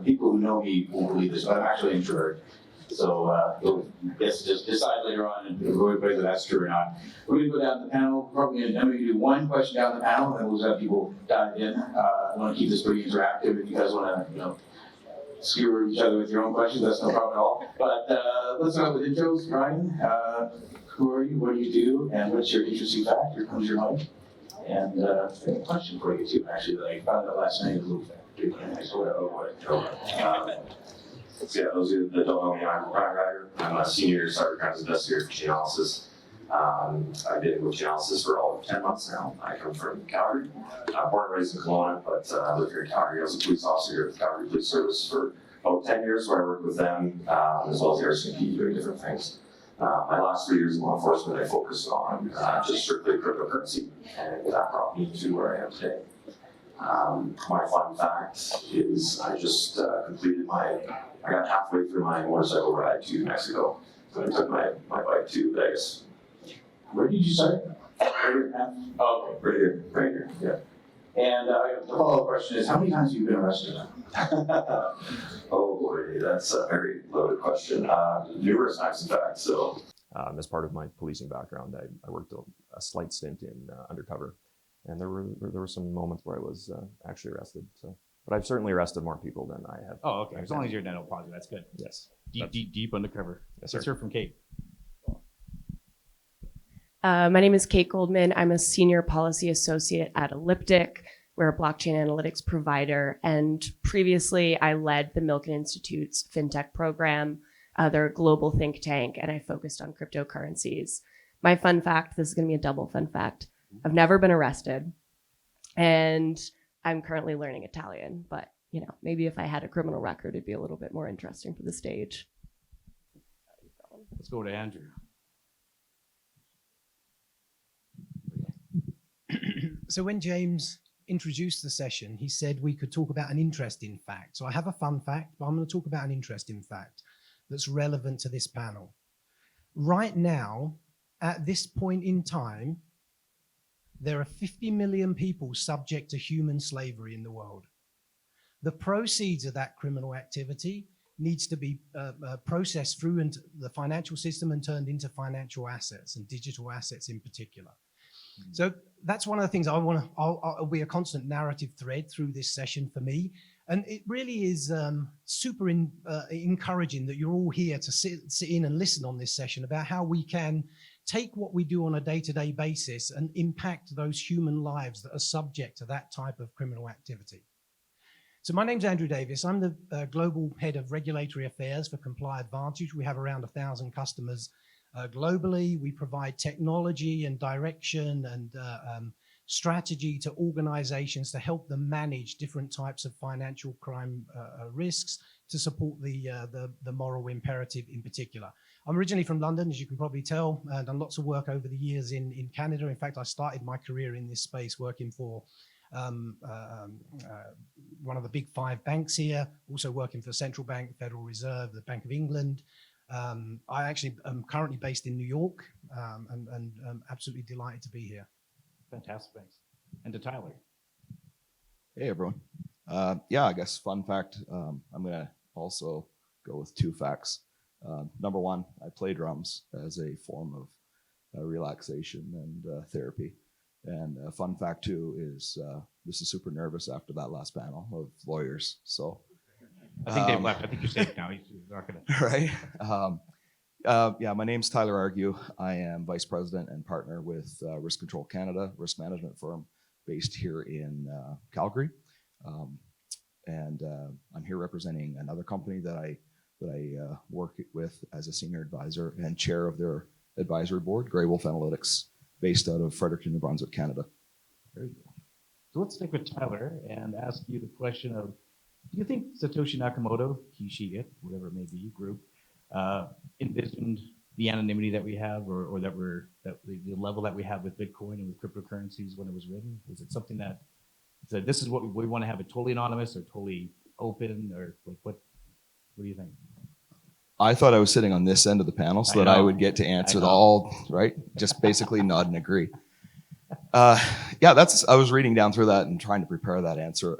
people who know me won't believe this, but I'm actually an introvert. So you'll guess just decide later on whether that's true or not. We're going to go down the panel. Probably going to do one question down the panel, and then we'll just have people dive in. I want to keep this pretty interactive. If you guys want to, skewer each other with your own questions, that's no problem at all. But let's start with intros. Ryan, who are you? What do you do? And what's your interesting fact? Here comes your mic. And I have a question for you too. Actually, that I found out last night. A little So yeah, those of you that don't know me, I'm Ryder. I'm a senior Cybercrime investigator for Chainalysis. I've been with Chainalysis for all of 10 months now. I come from Calgary. Born and raised in Kelowna, but I live here in Calgary. I was a police officer here at the Calgary Police Service for about 10 years, where I worked with them, as well as the RCMP, doing different things. My last 3 years in law enforcement, I focused on just strictly cryptocurrency, and that brought me to where I am today. My fun fact is I just I got halfway through my motorcycle ride to Mexico, so I took my bike to Vegas. Where did you start? Right here. Oh, okay. Right here, yeah. And the follow-up question is, how many times have you been arrested? Oh boy, that's a very loaded question. Numerous times, in fact, so. As part of my policing background, I worked a slight stint in undercover, and there were some moments where I was actually arrested. So, but I've certainly arrested more people than I have. Oh, okay. As long as you're dental positive, that's good. Yes. Deep undercover. Yes, sir. Let's hear from Kate. My name is Kate Goldman. I'm a senior policy associate at Elliptic. We're a blockchain analytics provider. And previously, I led the Milken Institute's fintech program. They're a global think tank, and I focused on cryptocurrencies. My fun fact, this is going to be a double fun fact. I've never been arrested, and I'm currently learning Italian. But, maybe if I had a criminal record, it'd be a little bit more interesting for the stage. Let's go to Andrew. So when James introduced the session, he said we could talk about an interesting fact. So I have a fun fact, but I'm going to talk about an interesting fact that's relevant to this panel. Right now, at this point in time, there are 50 million people subject to human slavery in the world. The proceeds of that criminal activity needs to be processed through into the financial system and turned into financial assets and digital assets in particular. So that's one of the things I'll be a constant narrative thread through this session for me. And it really is super encouraging that you're all here to sit in and listen on this session about how we can take what we do on a day-to-day basis and impact those human lives that are subject to that type of criminal activity. So my name's Andrew Davis. I'm the Global Head of Regulatory Affairs for Comply Advantage. We have around 1,000 customers globally. We provide technology and direction and strategy to organizations to help them manage different types of financial crime risks to support the moral imperative in particular. I'm originally from London, as you can probably tell, and done lots of work over the years in Canada. In fact, I started my career in this space working for one of the big 5 banks here, also working for the Central Bank, Federal Reserve, the Bank of England. I actually am currently based in New York, and I'm absolutely delighted to be here. Fantastic, thanks. And to Tyler. Hey, everyone. I guess fun fact, I'm going to also go with 2 facts. Number 1, I play drums as a form of relaxation and therapy. And a fun fact, too, is this is super nervous after that last panel of lawyers. So I think they've left. I think you're safe now. He's not going to. Right. My name's Tyler Argue. I am Vice President and Partner with Risk Control Canada, risk management firm based here in Calgary. And I'm here representing another company that I work with as a senior advisor and chair of their advisory board, Grey Wolf Analytics, based out of Fredericton, New Brunswick, Canada. Very good. So let's stick with Tyler and ask you the question of, do you think Satoshi Nakamoto, he, she, it, whatever it may be, group, envisioned the anonymity that we have, or that the level that we have with Bitcoin and with cryptocurrencies when it was written? Was it something that said, this is what we want to have it totally anonymous or totally open, or like what do you think? I thought I was sitting on this end of the panel so that I would get to answer all, right? Just basically nod and agree. I was reading down through that and trying to prepare that answer.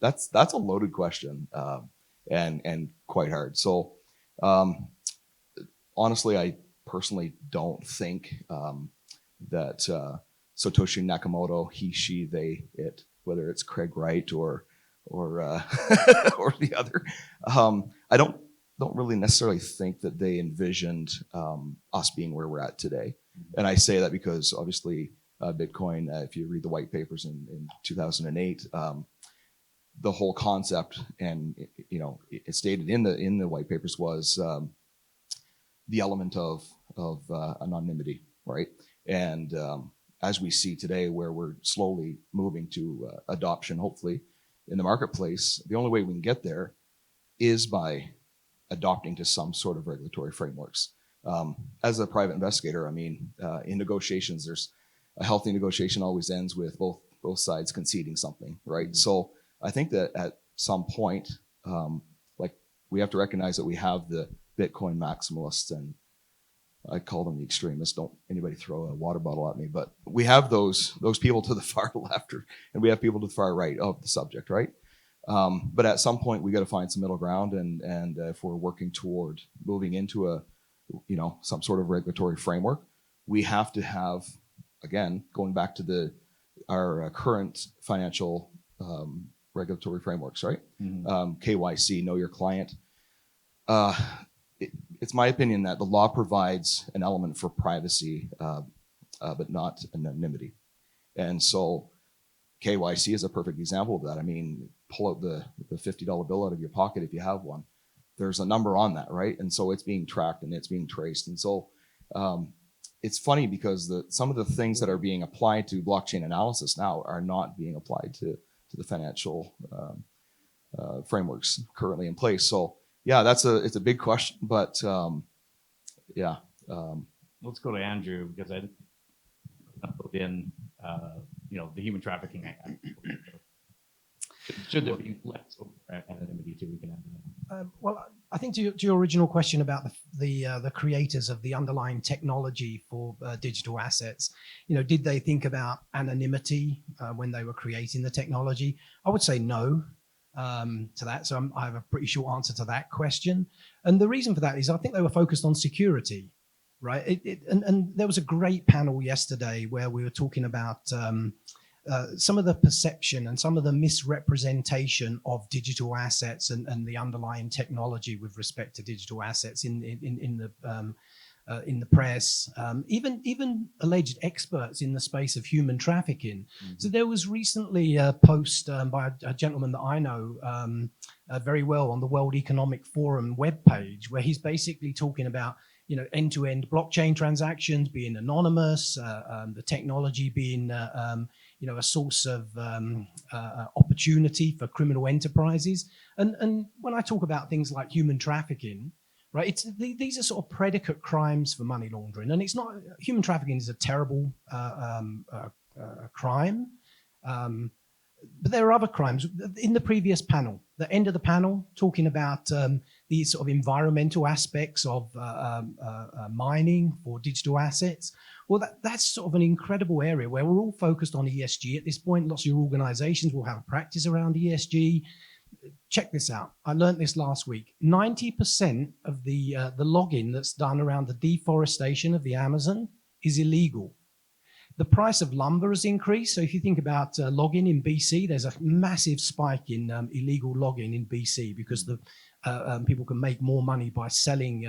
That's a loaded question. and quite hard. So honestly, I personally don't think that Satoshi Nakamoto, he, she, they, it, whether it's Craig Wright or or the other, I don't really necessarily think that they envisioned us being where we're at today. And I say that because obviously Bitcoin, if you read the white papers in 2008, the whole concept, and it stated in the white papers, was the element of anonymity, right? And as we see today, where we're slowly moving to adoption, hopefully in the marketplace, the only way we can get there is by adopting to some sort of regulatory frameworks. As a private investigator, I mean, in negotiations, there's a healthy negotiation always ends with both sides conceding something, right? Mm-hmm. So I think that at some point, like, we have to recognize that we have the Bitcoin maximalists, and I call them the extremists. Don't anybody throw a water bottle at me, but we have those people to the far left, and we have people to the far right of the subject, right? But at some point, we got to find some middle ground, and if we're working toward moving into some sort of regulatory framework, we have to have, again, going back to our current financial regulatory frameworks, right? Mm-hmm. KYC, know your client. It's my opinion that the law provides an element for privacy, but not anonymity. And so KYC is a perfect example of that. I mean, pull out the $50 bill out of your pocket if you have one. There's a number on that, right? And so it's being tracked and it's being traced. And so it's funny because some of the things that are being applied to blockchain analysis now are not being applied to the financial frameworks currently in place. So yeah, it's a big question, but yeah. Let's go to Andrew, because I put in the human trafficking act. Should there be less anonymity too? We can add that. Well, I think to your original question about the creators of the underlying technology for digital assets, did they think about anonymity when they were creating the technology? I would say no to that. So I have a pretty short answer to that question. And the reason for that is I think they were focused on security, right? And there was a great panel yesterday where we were talking about some of the perception and some of the misrepresentation of digital assets and the underlying technology with respect to digital assets in the press, even alleged experts in the space of human trafficking. Mm-hmm. So there was recently a post by a gentleman that I know very well on the World Economic Forum webpage, where he's basically talking about end-to-end blockchain transactions being anonymous, the technology being a source of opportunity for criminal enterprises. And when I talk about things like human trafficking, right, these are sort of predicate crimes for money laundering, and it's not. Human trafficking is a terrible crime, but there are other crimes. In the previous panel, the end of the panel, talking about these sort of environmental aspects of mining for digital assets. Well, that's sort of an incredible area where we're all focused on ESG at this point. Lots of your organizations will have a practice around ESG. Check this out. I learned this last week. 90% of the logging that's done around the deforestation of the Amazon is illegal. The price of lumber has increased. So if you think about logging in BC, there's a massive spike in illegal logging in BC because the people can make more money by selling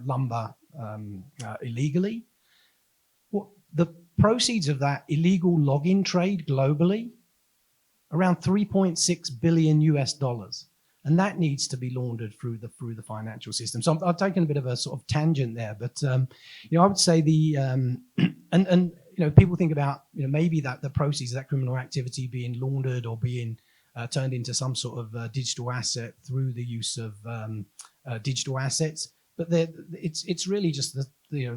lumber illegally. Well, the proceeds of that illegal logging trade globally, around $3.6 billion US, and that needs to be laundered through the financial system. So I've taken a bit of a sort of tangent there, but I would say people think about maybe that the proceeds of that criminal activity being laundered or being turned into some sort of digital asset through the use of digital assets, but it's really just the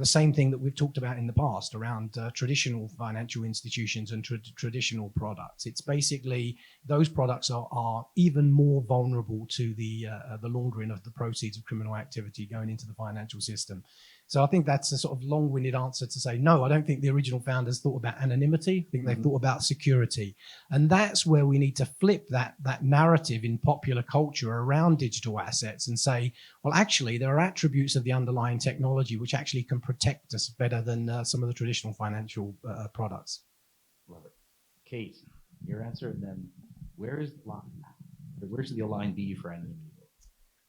same thing that we've talked about in the past around traditional financial institutions and traditional products. It's basically those products are even more vulnerable to the laundering of the proceeds of criminal activity going into the financial system. So I think that's a sort of long-winded answer to say, no, I don't think the original founders thought about anonymity. I think they thought about security. And that's where we need to flip that narrative in popular culture around digital assets and say, well, actually, there are attributes of the underlying technology which actually can protect us better than some of the traditional financial products. Love it. Kate, your answer, and then where is the line? Where should the line be for anonymity?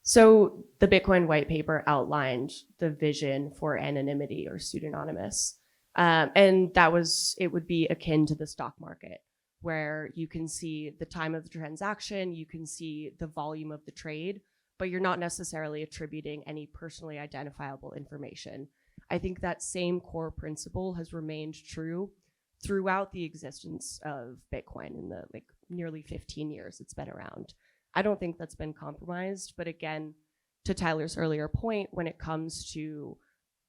So the Bitcoin white paper outlined the vision for anonymity or pseudonymous. And it would be akin to the stock market, where you can see the time of the transaction, you can see the volume of the trade, but you're not necessarily attributing any personally identifiable information. I think that same core principle has remained true throughout the existence of Bitcoin in the nearly 15 years it's been around. I don't think that's been compromised, but again, to Tyler's earlier point, when it comes to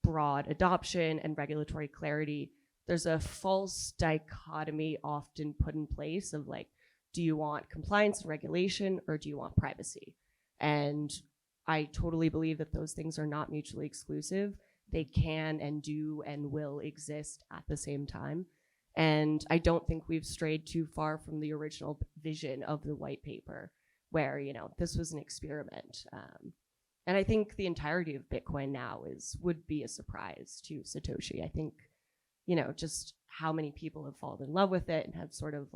broad adoption and regulatory clarity, there's a false dichotomy often put in place of do you want compliance and regulation or do you want privacy? And I totally believe that those things are not mutually exclusive. They can and do and will exist at the same time. And I don't think we've strayed too far from the original vision of the white paper, where, this was an experiment. And I think the entirety of Bitcoin now would be a surprise to Satoshi. I think, just how many people have fallen in love with it and have sort of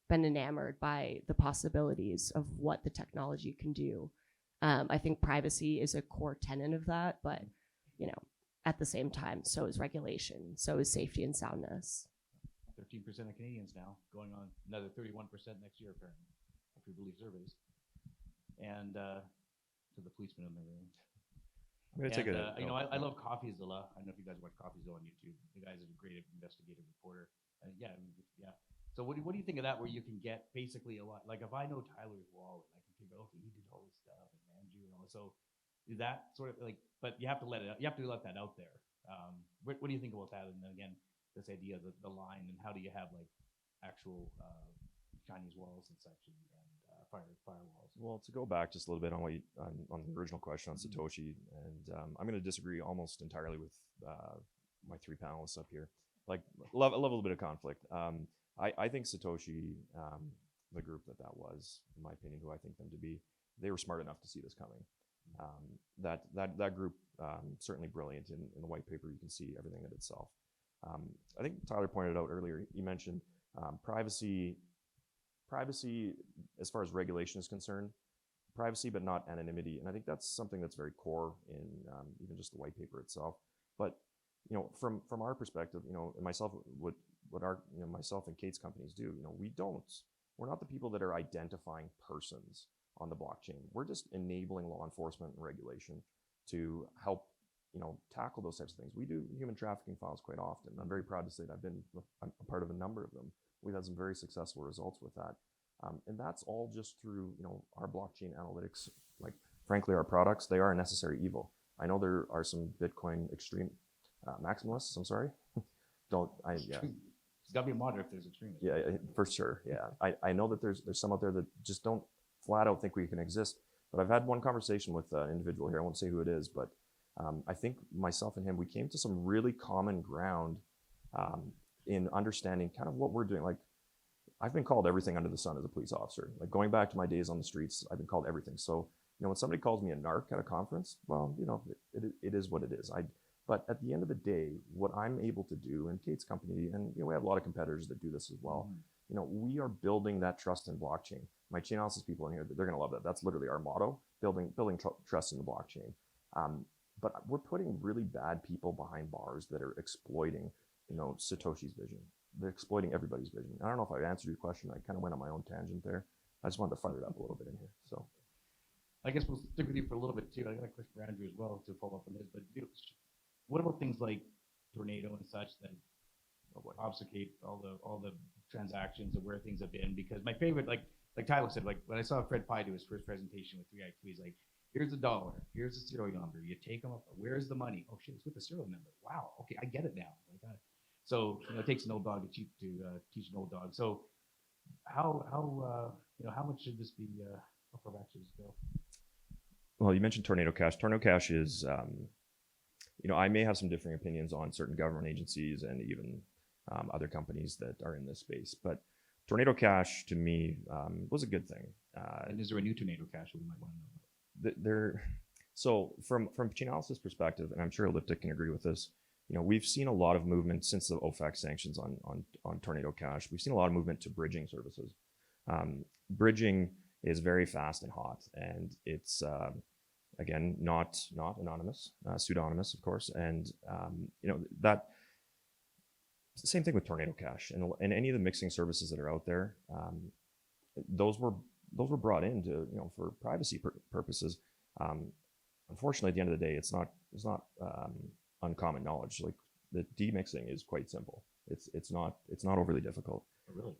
been enamored by the possibilities of what the technology can do. I think privacy is a core tenet of that, but, at the same time, so is regulation, so is safety and soundness. 13% of Canadians now, going on another 31% next year, apparently, if we believe surveys. And to the policeman in the room. I'm gonna take a. I love CAASA. I don't know if you guys watch CAASA on YouTube. The guy's a great investigative reporter. Yeah. So what do you think of that? Where you can get basically a lot. If I know Tyler's wallet, I can figure, okay, he did all this stuff and Andrew and all. So is that sort of but you have to let that out there. What do you think about that? And then again, this idea of the line and how do you have actual Chinese walls and such and firewalls. Well, to go back just a little bit on on the original question on Satoshi, and I'm going to disagree almost entirely with my three panelists up here. Love a little bit of conflict. I think Satoshi, the group that was, in my opinion, who I think them to be, they were smart enough to see this coming. That group certainly brilliant in the white paper. You can see everything in itself. I think Tyler pointed out earlier. He mentioned privacy as far as regulation is concerned, privacy but not anonymity, and I think that's something that's very core in even just the white paper itself. But from our perspective, and myself, what our myself and Kate's companies do, we're not the people that are identifying persons on the blockchain. We're just enabling law enforcement and regulation to help tackle those types of things. We do human trafficking files quite often. I'm very proud to say that I've been a part of a number of them. We've had some very successful results with that. And that's all just through, our blockchain analytics. Frankly, our products, they are a necessary evil. I know there are some Bitcoin extreme maximalists, I'm sorry. It's gotta be a moderate if there's extremists. Yeah, for sure, yeah. I know that there's some out there that just don't flat out think we can exist. But I've had one conversation with an individual here, I won't say who it is, but I think myself and him, we came to some really common ground in understanding kind of what we're doing. I've been called everything under the sun as a police officer. Going back to my days on the streets, I've been called everything. So, when somebody calls me a narc at a conference, well, it is what it is. But at the end of the day, what I'm able to do, and Kate's company, and we have a lot of competitors that do this as well. We are building that trust in blockchain. My Chainalysis people in here, they're going to love that. That's literally our motto: building trust in the blockchain. But we're putting really bad people behind bars that are exploiting, Satoshi's vision. They're exploiting everybody's vision. I don't know if I answered your question. I kind of went on my own tangent there. I just wanted to fire it up a little bit in here. So, I guess we'll stick with you for a little bit too. I got a question for Andrew as well to follow up on this. But what about things like tornado and such that obfuscate all the transactions and where things have been? Because my favorite, like Tyler said, when I saw Fred Pye do his first presentation with 3IQ, he's like, here's $1, here's the serial number. You take them up. Where's the money? Oh shit, it's with the serial number. Wow. Okay, I get it now. So it takes an old dog to teach an old dog. So how much should this be? How far back should this go? Well, you mentioned Tornado Cash. Tornado Cash is I may have some differing opinions on certain government agencies and even other companies that are in this space. But Tornado Cash, to me, was a good thing. And is there a new Tornado Cash that we might want to know about? So from Chainalysis perspective, and I'm sure Elliptic can agree with this, we've seen a lot of movement since the OFAC sanctions on Tornado Cash. We've seen a lot of movement to bridging services. Bridging is very fast and hot, and it's again not anonymous, pseudonymous, of course, and that. Same thing with Tornado Cash and any of the mixing services that are out there. Those were brought in to for privacy purposes. Unfortunately, at the end of the day, it's not uncommon knowledge. Like the demixing is quite simple. It's not overly difficult. Oh, really?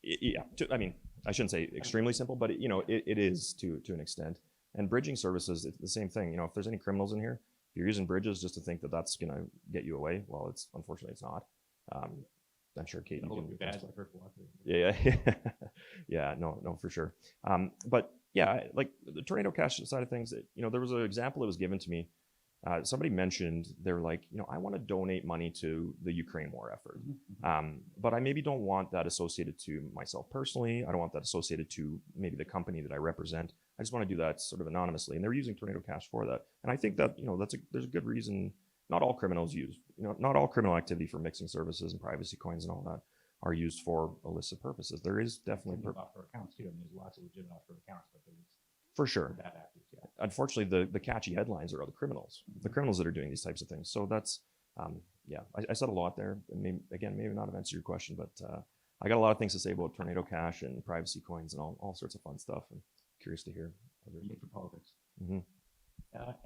Yeah. I shouldn't say extremely simple, but it is to an extent. And bridging services, it's the same thing. If there's any criminals in here, if you're using bridges just to think that that's going to get you away, well, unfortunately it's not. I'm sure Kate, you can. Yeah, no, for sure. But yeah, like the Tornado Cash side of things, there was an example that was given to me. Somebody mentioned, they're like, I want to donate money to the Ukraine war effort. But I maybe don't want that associated to myself personally. I don't want that associated to maybe the company that I represent. I just want to do that sort of anonymously. And they're using Tornado Cash for that. And I think that, there's a good reason. Not all criminals not all criminal activity for mixing services and privacy coins and all that are used for illicit purposes. There is definitely offshore accounts too. There's lots of legitimate offshore accounts, but there's for sure. bad actors. Yeah. Unfortunately, the catchy headlines are all the criminals that are doing these types of things. So that's, I said a lot there. Maybe not have answered your question, but I got a lot of things to say about Tornado Cash and privacy coins and all sorts of fun stuff. And curious to hear. Made for politics. Mm-hmm.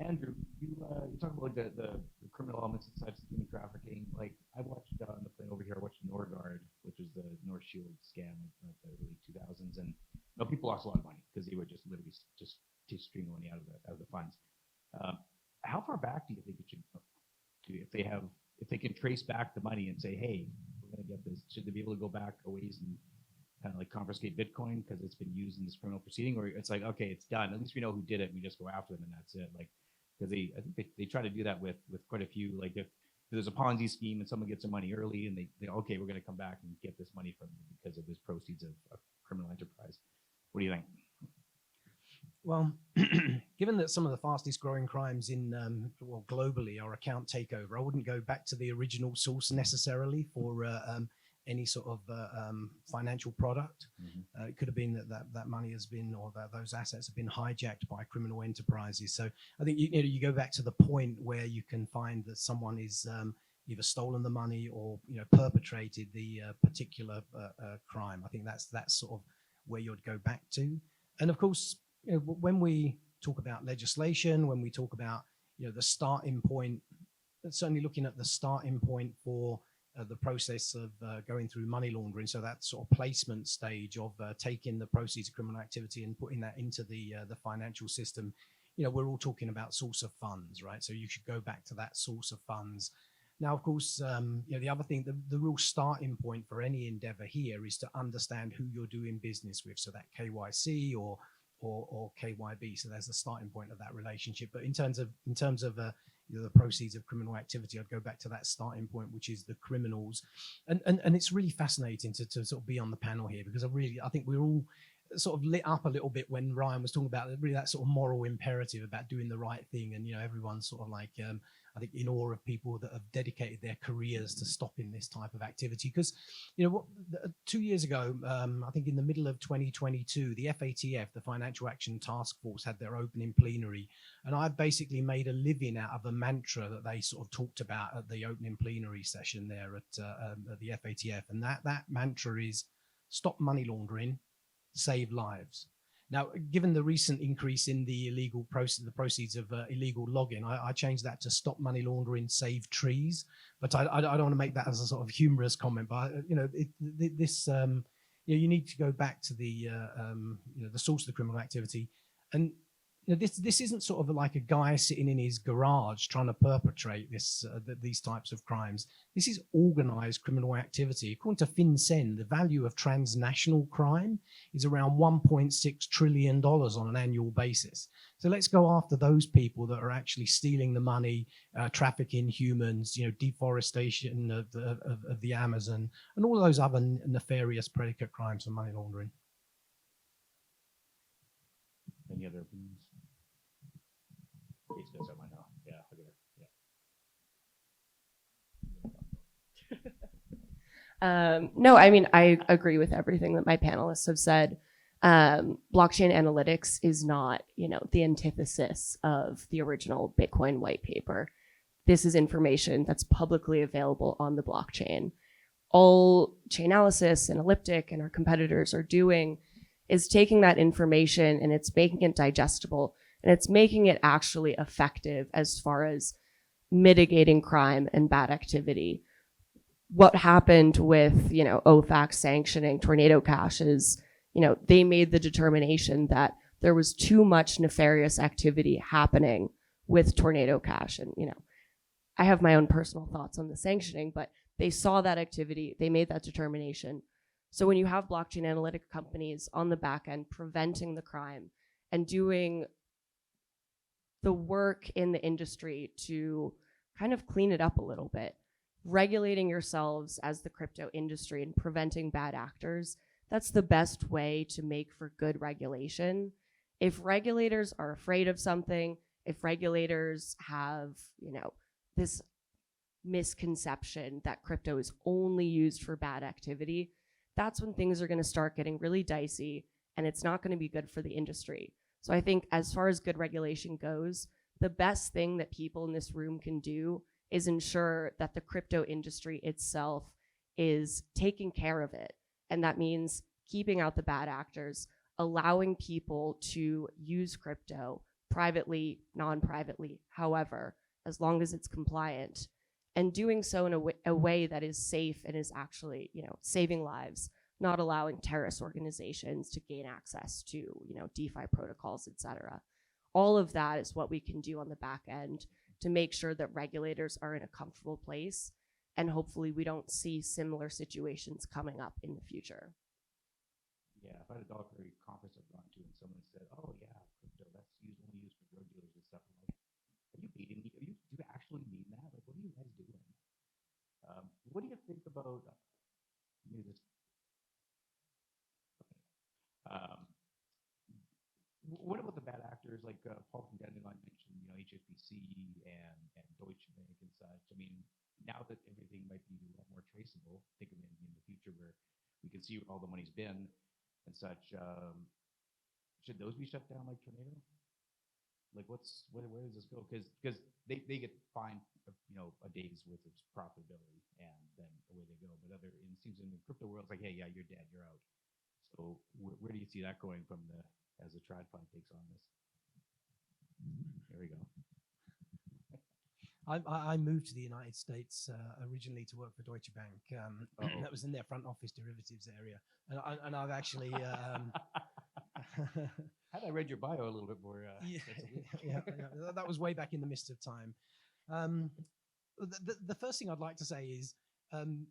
Andrew, you talk about the criminal elements inside human trafficking. Like I watched on the plane over here, I watched Norgard, which was the North Shield scam of the early 2000s, and people lost a lot of money because they were just literally just streaming money out of the funds. How far back do you think it should go? If they can trace back the money and say, hey, we're going to get this, should they be able to go back a ways and kind of like confiscate Bitcoin because it's been used in this criminal proceeding, or it's like, okay, it's done. At least we know who did it. And we just go after them and that's it. Like, because I think they try to do that with quite a few. Like if there's a Ponzi scheme and someone gets their money early and they okay, we're going to come back and get this money from you because of this proceeds of a criminal enterprise. What do you think? Well, given that some of the fastest growing crimes globally are account takeover, I wouldn't go back to the original source necessarily for any sort of financial product. It could have been that money has been, or that those assets have been hijacked by criminal enterprises. So I think you go back to the point where you can find that someone is either stolen the money or perpetrated the particular crime. I think that's sort of where you'd go back to. And of course, when we talk about legislation, when we talk about the starting point, certainly looking at the starting point for the process of going through money laundering, so that sort of placement stage of taking the proceeds of criminal activity and putting that into the financial system, we're all talking about source of funds, right? So you should go back to that source of funds. Now, of course, the other thing, the real starting point for any endeavor here is to understand who you're doing business with, so that KYC or KYB. So there's the starting point of that relationship. But in terms of the proceeds of criminal activity, I'd go back to that starting point, which is the criminals. And it's really fascinating to sort of be on the panel here, because I think we're all sort of lit up a little bit when Ryan was talking about really that sort of moral imperative about doing the right thing. And, everyone's sort of like, I think in awe of people that have dedicated their careers to stopping this type of activity. Because, 2 years ago, I think in the middle of 2022, the FATF, the Financial Action Task Force, had their opening plenary. And I basically made a living out of a mantra that they sort of talked about at the opening plenary session there at the FATF. And that mantra is stop money laundering, save lives. Now, given the recent increase in the proceeds of illegal logging, I changed that to stop money laundering, save trees. But I don't want to make that as a sort of humorous comment. But you need to go back to the source of the criminal activity, and this isn't sort of like a guy sitting in his garage trying to perpetrate these types of crimes. This is organized criminal activity. According to FinCEN, the value of transnational crime is around $1.6 trillion on an annual basis. So let's go after those people that are actually stealing the money, trafficking humans, deforestation of the Amazon, and all of those other nefarious predicate crimes and money laundering. Any other opinions? Kate's got something now. Yeah, look at her. No, I mean, I agree with everything that my panelists have said. Blockchain analytics is not, the antithesis of the original Bitcoin white paper. This is information that's publicly available on the blockchain. All Chainalysis and Elliptic and our competitors are doing is taking that information and it's making it digestible and it's making it actually effective as far as mitigating crime and bad activity. What happened with, OFAC sanctioning Tornado Cash is, they made the determination that there was too much nefarious activity happening with Tornado Cash. And, I have my own personal thoughts on the sanctioning, but they saw that activity, they made that determination. So when you have blockchain analytic companies on the back end preventing the crime and doing the work in the industry to kind of clean it up a little bit, regulating yourselves as the crypto industry and preventing bad actors, that's the best way to make for good regulation. If regulators are afraid of something, if regulators have, this misconception that crypto is only used for bad activity, that's when things are going to start getting really dicey and it's not going to be good for the industry. So I think as far as good regulation goes, the best thing that people in this room can do is ensure that the crypto industry itself is taking care of it. And that means keeping out the bad actors, allowing people to use crypto privately, non-privately, however, as long as it's compliant, and doing so in a way that is safe and is actually, saving lives, not allowing terrorist organizations to gain access to, DeFi protocols, et cetera. All of that is what we can do on the back end to make sure that regulators are in a comfortable place, and hopefully we don't see similar situations coming up in the future. Yeah, if I had a dog for every conference I've gone to and someone said, "Oh yeah, crypto, that's only used for drug dealers and stuff," I'm like, "Are you beating me? Do you actually mean that? Like, what are you guys doing?" What do you think about what about the bad actors like Paul from Dandelion mentioned, HSBC and Deutsche Bank and such? I mean, now that everything might be a lot more traceable, think of it in the future where we can see where all the money's been and such. Should those be shut down like Tornado? Like, where does this go? Because they get fined, a day's worth of profitability, and then away they go. But it seems in the crypto world, it's like, hey, yeah, you're dead, you're out. So where do you see that going as the TradFi takes on this? There we go. I moved to the United States originally to work for Deutsche Bank. That was in their front office derivatives area, and I've actually. Had I read your bio a little bit more? Yeah, that was way back in the mist of time. The first thing I'd like to say is, and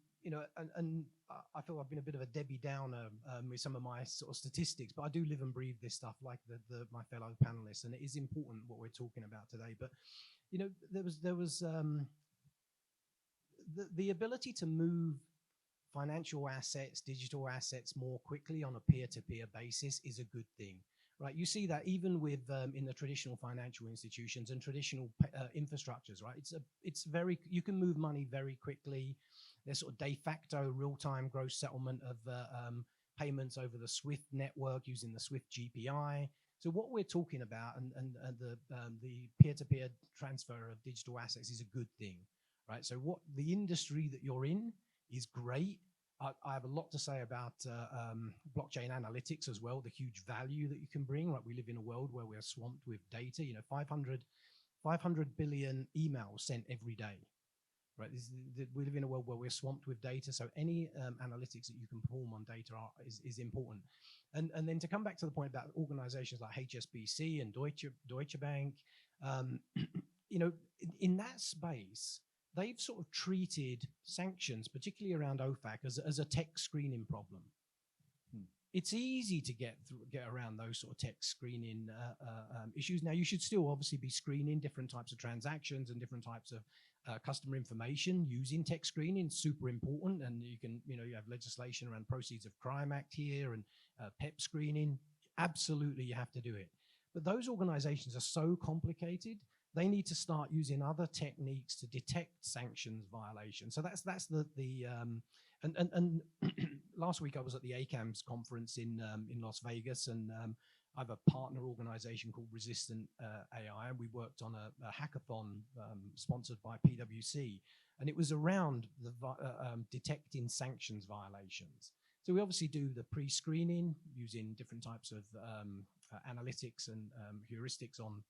I feel I've been a bit of a Debbie Downer with some of my sort of statistics, but I do live and breathe this stuff like my fellow panelists, and it is important what we're talking about today. But there was the ability to move financial assets, digital assets more quickly on a peer-to-peer basis is a good thing, right? You see that even with in the traditional financial institutions and traditional infrastructures, right? You can move money very quickly. There's sort of de facto real-time gross settlement of payments over the SWIFT network using the SWIFT GPI. So what we're talking about and the peer-to-peer transfer of digital assets is a good thing, right? So what the industry that you're in is great. I have a lot to say about blockchain analytics as well, the huge value that you can bring. Right, we live in a world where we're swamped with data. 500 billion emails sent every day. Right, we live in a world where we're swamped with data. So any analytics that you can perform on data is important. And then to come back to the point about organizations like HSBC and Deutsche Bank, in that space, they've sort of treated sanctions, particularly around OFAC, as a tech screening problem. it's easy to get around those sort of text screening issues. Now, you should still obviously be screening different types of transactions and different types of customer information using text screening. Super important, and you have legislation around Proceeds of Crime Act here and PEP screening. Absolutely, you have to do it. But those organizations are so complicated, they need to start using other techniques to detect sanctions violations. So that's and last week I was at the ACAMS conference in Las Vegas, and I have a partner organization called Resistant AI, and we worked on a hackathon sponsored by PwC, and it was around the detecting sanctions violations. So we obviously do the pre-screening using different types of analytics and heuristics on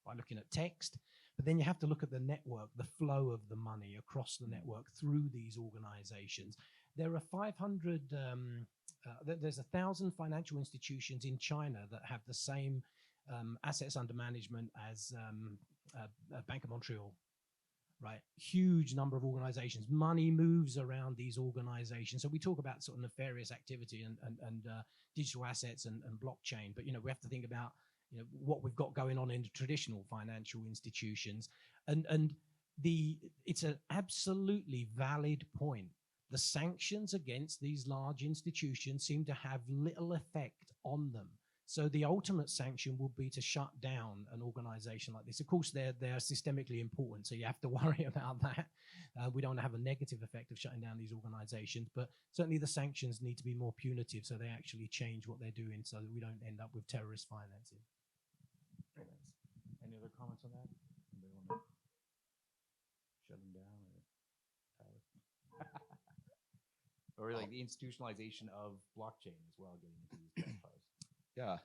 by looking at text, but then you have to look at the network, the flow of the money across the network through these organizations. There are 500, there's 1,000 financial institutions in China that have the same assets under management as Bank of Montreal, right? Huge number of organizations. Money moves around these organizations. So we talk about sort of nefarious activity and digital assets and blockchain, but we have to think about what we've got going on in the traditional financial institutions. And it's an absolutely valid point. The sanctions against these large institutions seem to have little effect on them. So the ultimate sanction will be to shut down an organization like this. Of course, they're systemically important, so you have to worry about that. We don't have a negative effect of shutting down these organizations, but certainly the sanctions need to be more punitive so they actually change what they're doing so that we don't end up with terrorist financing. Very nice. Any other comments on that? Anybody want to shut them down? Or like the institutionalization of blockchain as well, getting into these profiles. Yeah,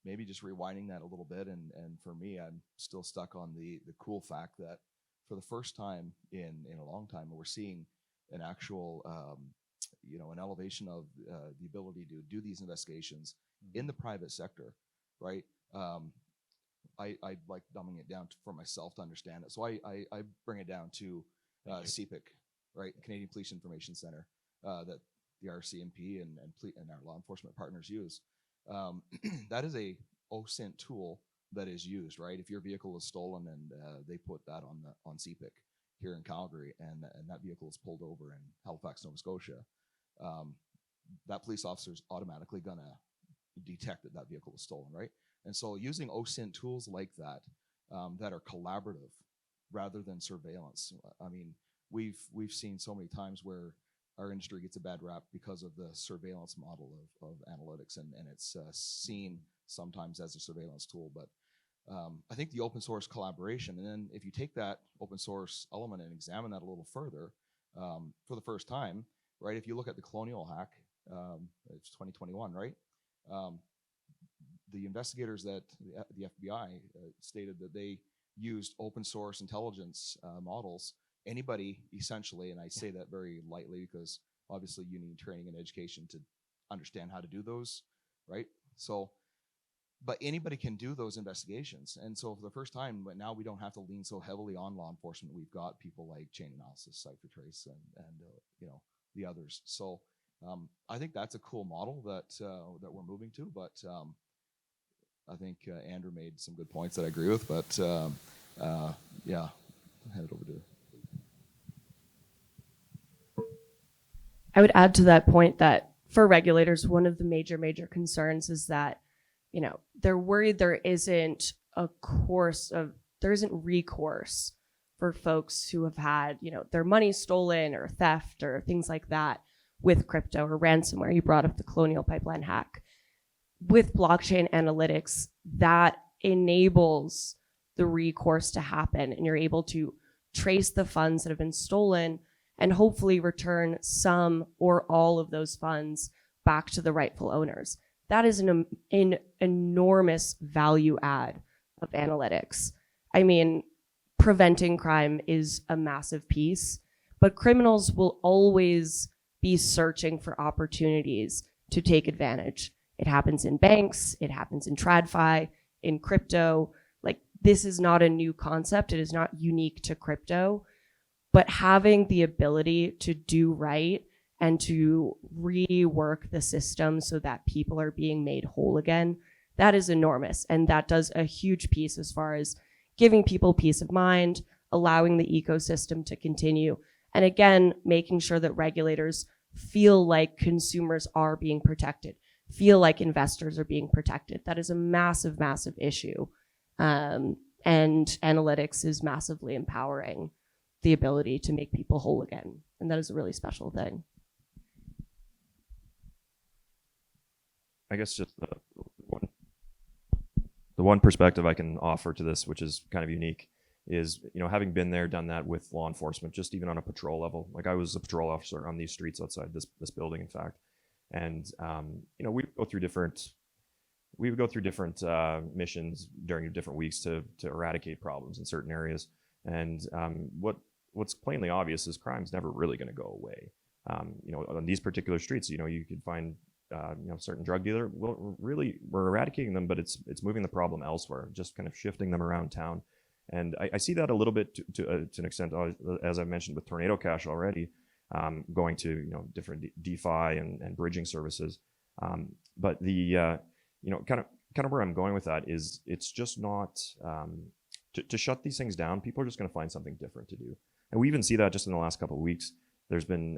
maybe just rewinding that a little bit, and for me, I'm still stuck on the cool fact that for the first time in a long time, we're seeing an actual an elevation of the ability to do these investigations in the private sector, right? I like dumbing it down for myself to understand it, so I bring it down to CPIC, right? Canadian Police Information Center, that the RCMP and our law enforcement partners use. That is a OSINT tool that is used, right? If your vehicle is stolen and they put that on CPIC here in Calgary, and that vehicle is pulled over in Halifax, Nova Scotia, that police officer is automatically gonna detect that vehicle was stolen, right? And so using OSINT tools like that that are collaborative rather than surveillance. I mean, we've seen so many times where our industry gets a bad rap because of the surveillance model of analytics, and it's seen sometimes as a surveillance tool. But I think the open source collaboration, and then if you take that open source element and examine that a little further, for the first time, right? If you look at the Colonial hack, it's 2021, right? The investigators that the FBI stated that they used open source intelligence models. Anybody essentially, and I say that very lightly because obviously you need training and education to understand how to do those, right? So, but anybody can do those investigations. And so for the first time, but now we don't have to lean so heavily on law enforcement. We've got people like Chainalysis, CipherTrace, and the others. So I think that's a cool model that we're moving to, but I think Andrew made some good points that I agree with, but yeah, I'll hand it over to. I would add to that point that for regulators, one of the major concerns is that, they're worried there isn't recourse for folks who have had, their money stolen or theft or things like that with crypto or ransomware. You brought up the Colonial Pipeline hack. With blockchain analytics, that enables the recourse to happen, and you're able to trace the funds that have been stolen and hopefully return some or all of those funds back to the rightful owners. That is an enormous value add of analytics. I mean, preventing crime is a massive piece, but criminals will always be searching for opportunities to take advantage. It happens in banks, it happens in TradFi, in crypto. Like, this is not a new concept. It is not unique to crypto. But having the ability to do right and to rework the system so that people are being made whole again, that is enormous. And that does a huge piece as far as giving people peace of mind, allowing the ecosystem to continue, and again, making sure that regulators feel like consumers are being protected, feel like investors are being protected. That is a massive, massive issue. And analytics is massively empowering the ability to make people whole again. And that is a really special thing. I guess just the one perspective I can offer to this, which is kind of unique, is, you know, having been there, done that with law enforcement, just even on a patrol level. Like, I was a patrol officer on these streets outside this building, in fact. And, you know, we would go through different missions during different weeks to eradicate problems in certain areas. And what's plainly obvious is crime's never really going to go away. You know, on these particular streets, you know, you could find you know, certain drug dealer. Well, really, we're eradicating them, but it's moving the problem elsewhere, just kind of shifting them around town. And I see that a little bit to an extent, as I mentioned with Tornado Cash already, going to, you know, different DeFi and bridging services. But the you know, kind of where I'm going with that is, it's just not to shut these things down. People are just going to find something different to do, and we even see that just in the last couple of weeks. There's been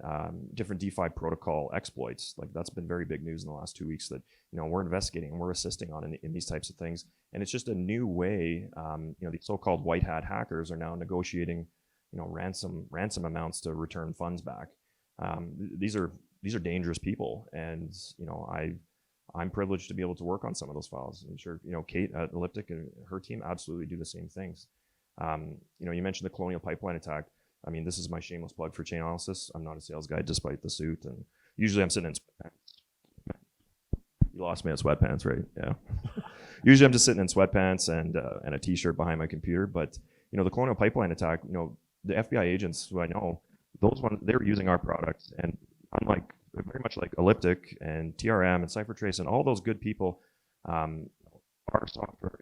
different DeFi protocol exploits. Like, that's been very big news in the last 2 weeks, that, you know, we're investigating and we're assisting on in these types of things. And it's just a new way. You know, the so-called white hat hackers are now negotiating, you know, ransom amounts to return funds back. These are dangerous people, and, you know, I'm privileged to be able to work on some of those files. I'm sure, you know, Kate at Elliptic and her team absolutely do the same things. You know, you mentioned the Colonial Pipeline attack. I mean, this is my shameless plug for Chainalysis. I'm not a sales guy, despite the suit, and usually I'm sitting in sweatpants. You lost me at sweatpants, right? Yeah. Usually I'm just sitting in sweatpants and a t-shirt behind my computer. But, you know, the Colonial Pipeline attack, you know, the FBI agents who I know, those ones, they're using our products, and unlike, very much like Elliptic and TRM and CipherTrace and all those good people, our software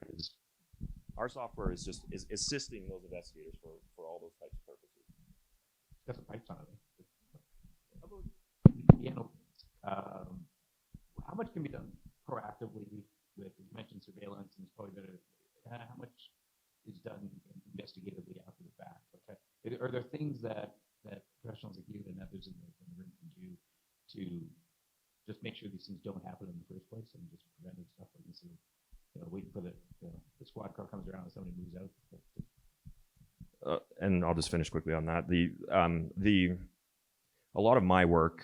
is just assisting those investigators for all those types of purposes. Got some pipes on it. How much can be done proactively with, you mentioned surveillance, and it's probably better. How much is done investigatively after the fact? Okay. Are there things that professionals like you and others in the room can do to just make sure these things don't happen in the first place, and just preventive stuff like this? You know, waiting for the squad car comes around and somebody moves out. And I'll just finish quickly on that. A lot of my work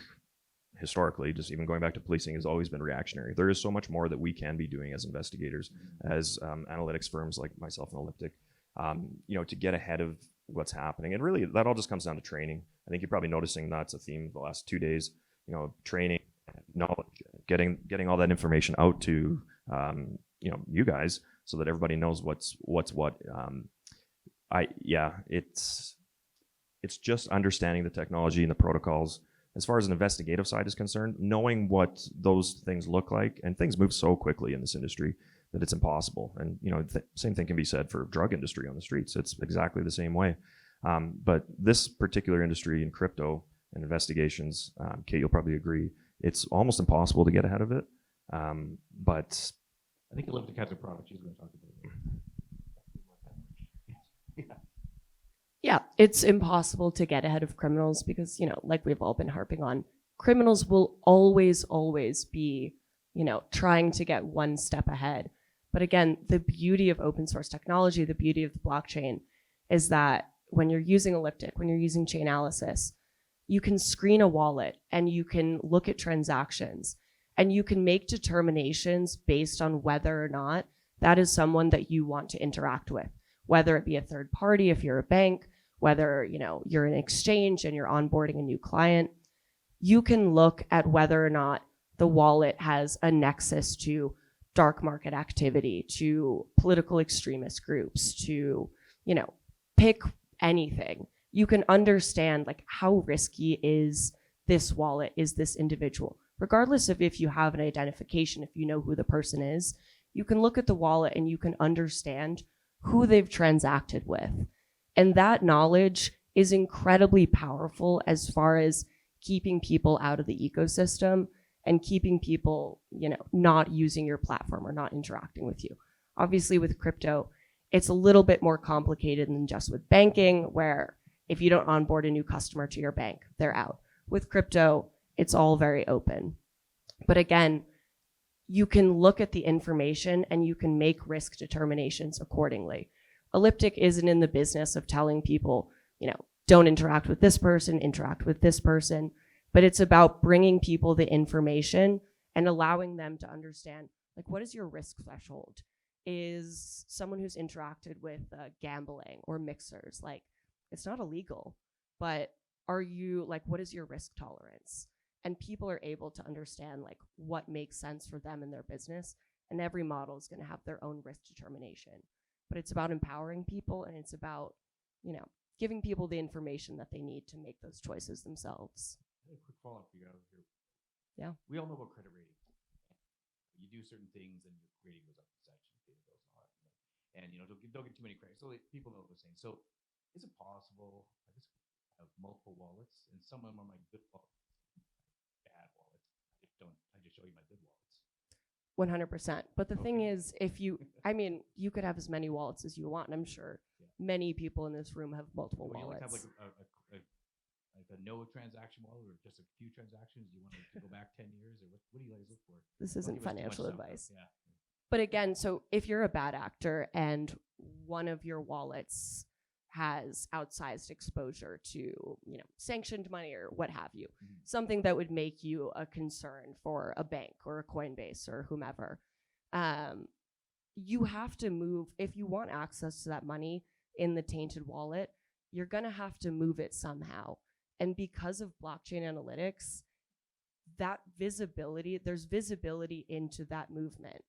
historically, just even going back to policing, has always been reactionary. There is so much more that we can be doing as investigators, as analytics firms like myself and Elliptic, you know, to get ahead of what's happening. And really, that all just comes down to training. I think you're probably noticing that's a theme the last 2 days. You know, training, knowledge, getting all that information out to you know, you guys, so that everybody knows what's what. It's just understanding the technology and the protocols. As far as an investigative side is concerned, knowing what those things look like, and things move so quickly in this industry that it's impossible. And, you know, same thing can be said for drug industry on the streets. It's exactly the same way. But this particular industry in crypto and investigations, Kate, you'll probably agree, it's almost impossible to get ahead of it. But I think Elliptic has a product she's going to talk about. Yeah, it's impossible to get ahead of criminals because, you know, like we've all been harping on, criminals will always be, you know, trying to get one step ahead. But again, the beauty of open source technology, the beauty of the blockchain is that when you're using Elliptic, when you're using Chainalysis, you can screen a wallet and you can look at transactions and you can make determinations based on whether or not that is someone that you want to interact with, whether it be a third party, if you're a bank, whether, you know, you're an exchange and you're onboarding a new client. You can look at whether or not the wallet has a nexus to dark market activity, to political extremist groups, to, you know, pick anything. You can understand, like, how risky is this wallet, is this individual? Regardless of if you have an identification, if you know who the person is, you can look at the wallet and you can understand who they've transacted with. And that knowledge is incredibly powerful as far as keeping people out of the ecosystem and keeping people, not using your platform or not interacting with you. Obviously with crypto, it's a little bit more complicated than just with banking, where if you don't onboard a new customer to your bank, they're out. With crypto, it's all very open. But again, you can look at the information and you can make risk determinations accordingly. Elliptic isn't in the business of telling people, don't interact with this person, interact with this person, but it's about bringing people the information and allowing them to understand, like, what is your risk threshold? Is someone who's interacted with gambling or mixers, like, it's not illegal, but are you, like, what is your risk tolerance? And people are able to understand, like, what makes sense for them in their business. And every model is going to have their own risk determination. But it's about empowering people, and it's about, giving people the information that they need to make those choices themselves. A quick follow-up for you guys here. Yeah. We all know about credit rating. You do certain things and your rating goes up, such data goes and all that. And don't get too many credits. So people know what they're saying. So is it possible I just have multiple wallets, and some of them are my good wallets, bad wallets? I just show you my good wallets. 100%. But the thing Okay. is, you could have as many wallets as you want, and I'm sure many people in this room have multiple Would you like wallets. to have like a no transaction wallet, or just a few transactions? Do you want to go back 10 years, or what do you guys look for? This Don't isn't give us too much financial stuff, advice. Yeah. But again, so if you're a bad actor and one of your wallets has outsized exposure to, sanctioned money or what have you, something that would make you a concern for a bank or a Coinbase or whomever, you have to move. If you want access to that money in the tainted wallet, you're going to have to move it somehow. And because of blockchain analytics, that visibility, there's visibility into that movement.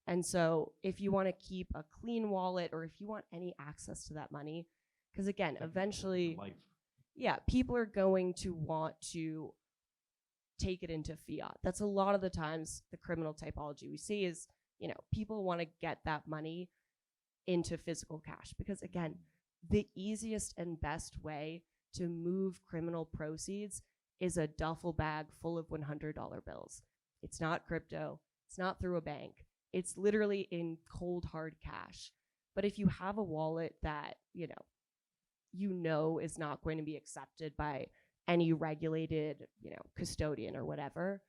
And so if you want to keep a clean wallet, or if you want any access to that money, because again, eventually, people are going to want to take it into fiat. That's a lot of the times the criminal typology we see is, people want to get that money into physical cash, because again, the easiest and best way to move criminal proceeds is a duffel bag full of $100 bills. It's not crypto. It's not through a bank. It's literally in cold, hard cash. But if you have a wallet that, is not going to be accepted by any regulated, custodian or whatever,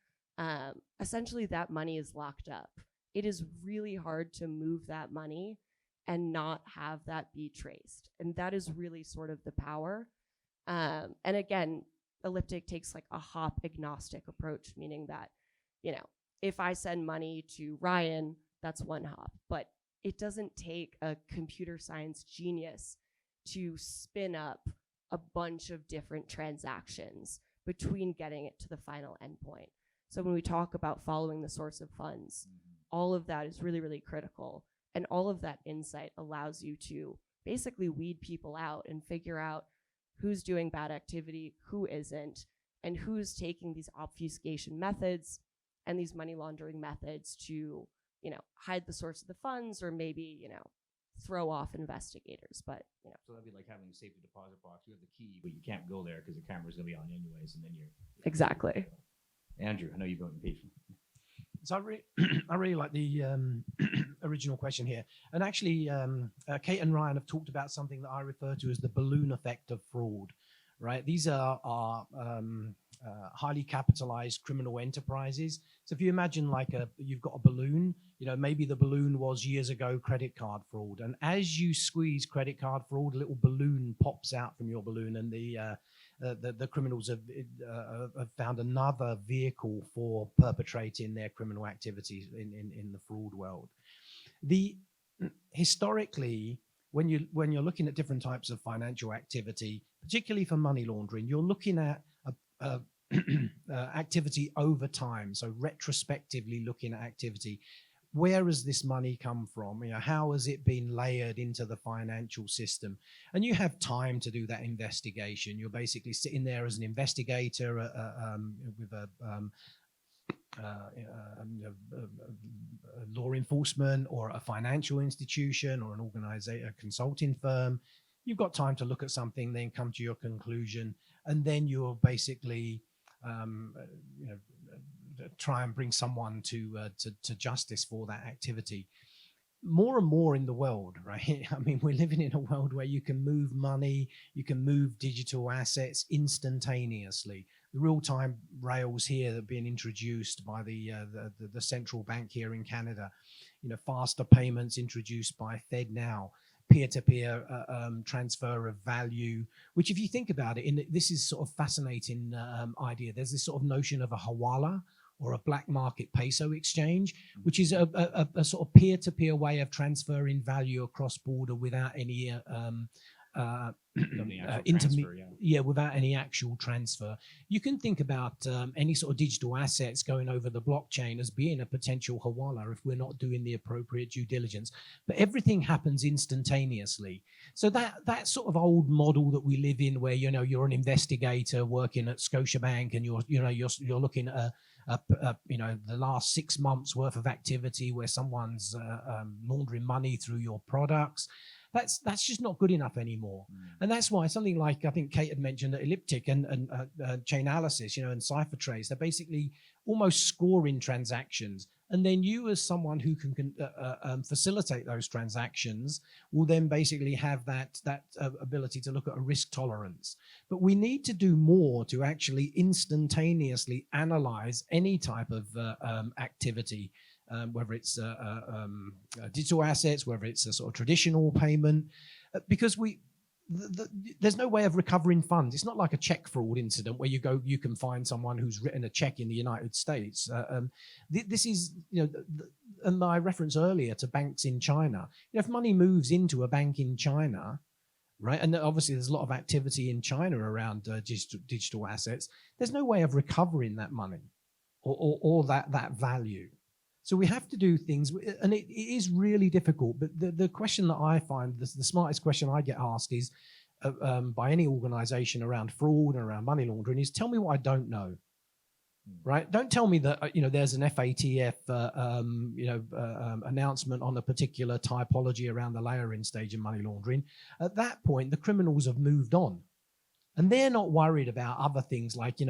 essentially that money is locked up. It is really hard to move that money and not have that be traced. And that is really sort of the power. And again, Elliptic takes like a hop agnostic approach, meaning that, if I send money to Ryan, that's one hop, but it doesn't take a computer science genius to spin up a bunch of different transactions between getting it to the final endpoint. So when we talk about following the source of funds, all of that is really, really critical. And all of that insight allows you to basically weed people out and figure out who's doing bad activity, who isn't, and who's taking these obfuscation methods and these money laundering methods to, hide the source of the funds, or maybe, throw off investigators. But, So that'd be like having a safety deposit box. You have the key, but you can't go there because the camera's going to be on anyways, and then you're... Exactly. Andrew, I know you've been impatient. So I really like the original question here. And actually, Kate and Ryan have talked about something that I refer to as the balloon effect of fraud, right? These are highly capitalized criminal enterprises. So if you imagine like you've got a balloon, maybe the balloon was years ago credit card fraud. And as you squeeze credit card fraud, a little balloon pops out from your balloon, and the criminals have found another vehicle for perpetrating their criminal activities in the fraud world. Historically, when you're looking at different types of financial activity, particularly for money laundering, you're looking at activity over time. So retrospectively looking at activity. Where has this money come from? How has it been layered into the financial system? And you have time to do that investigation. You're basically sitting there as an investigator with a law enforcement or a financial institution or an organization, a consulting firm. You've got time to look at something, then come to your conclusion, and then you're basically try and bring someone to justice for that activity. More and more in the world, right? I mean, we're living in a world where you can move money, you can move digital assets instantaneously. The real-time rails here that are being introduced by the central bank here in Canada, faster payments introduced by FedNow, peer-to-peer transfer of value, which if you think about it, this is sort of fascinating idea. There's this sort of notion of a hawala, or a black market peso exchange, which is a sort of peer-to-peer way of transferring value across border without any without any actual transfer. You can think about any sort of digital assets going over the blockchain as being a potential hawala if we're not doing the appropriate due diligence. But everything happens instantaneously. So that sort of old model that we live in, where you're an investigator working at Scotiabank and you're looking at the last 6 months worth of activity where someone's laundering money through your products. That's just not good enough anymore. And that's why something like, I think Kate had mentioned, Elliptic and Chainalysis, and CipherTrace, they're basically almost scoring transactions. And then you, as someone who can facilitate those transactions, will then basically have that ability to look at a risk tolerance. But we need to do more to actually instantaneously analyze any type of activity, whether it's digital assets, whether it's a sort of traditional payment, because there's no way of recovering funds. It's not like a check fraud incident where you can find someone who's written a check in the United States. This is, and my reference earlier to banks in China. If money moves into a bank in China, right, and obviously there's a lot of activity in China around digital assets, there's no way of recovering that money or that value. So we have to do things, and it is really difficult. But the question that I find, the smartest question I get asked is by any organization around fraud and around money laundering is, tell me what I don't know, right? Don't tell me that there's an FATF announcement on a particular typology around the layering stage of money laundering. At that point, the criminals have moved on. And they're not worried about other things like,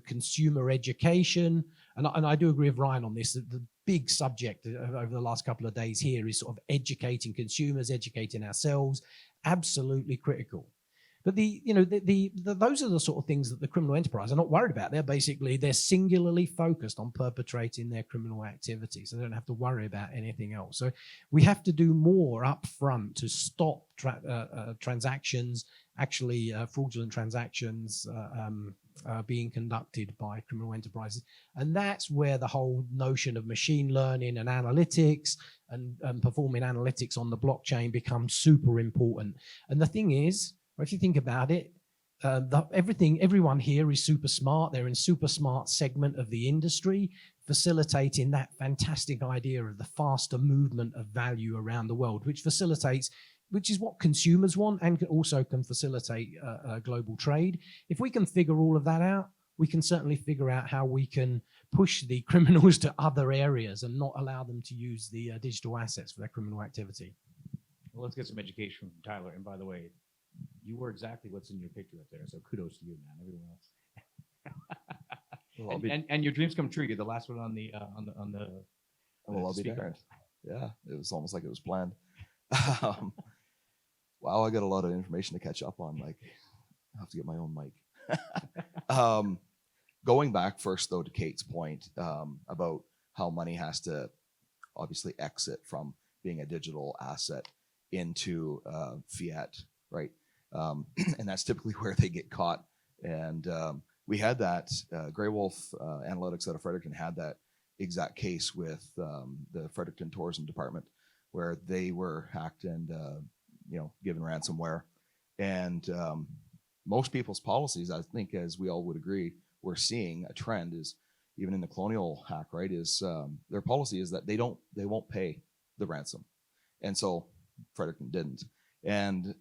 consumer education. And I do agree with Ryan on this. The big subject over the last couple of days here is sort of educating consumers, educating ourselves. Absolutely critical. But those are the sort of things that the criminal enterprise are not worried about. They're singularly focused on perpetrating their criminal activity, so they don't have to worry about anything else. So we have to do more up front to stop transactions, actually fraudulent transactions being conducted by criminal enterprises. And that's where the whole notion of machine learning and analytics and performing analytics on the blockchain becomes super important. And the thing is, if you think about it, everyone here is super smart. They're in super smart segment of the industry, facilitating that fantastic idea of the faster movement of value around the world, which is what consumers want and also can facilitate global trade. If we can figure all of that out, we can certainly figure out how we can push the criminals to other areas and not allow them to use the digital assets for their criminal activity. Well, let's get some education from Tyler. And by the way, you were exactly what's in your picture up there, so kudos to you, man. Everyone else. And your dreams come true. You're the last one on the Well, I'll be darned. Yeah, it was almost like it was planned. Wow, I got a lot of information to catch up on. Like, I have to get my own mic. Going back first, though, to Kate's point about how money has to obviously exit from being a digital asset into fiat, right? And that's typically where they get caught. And we had that, Grey Wolf Analytics out of Fredericton had that exact case with the Fredericton Tourism Department, where they were hacked and given ransomware. And most people's policies, I think, as we all would agree, we're seeing a trend is, even in the Colonial hack, right, is their policy is that they won't pay the ransom. And so Fredericton didn't. And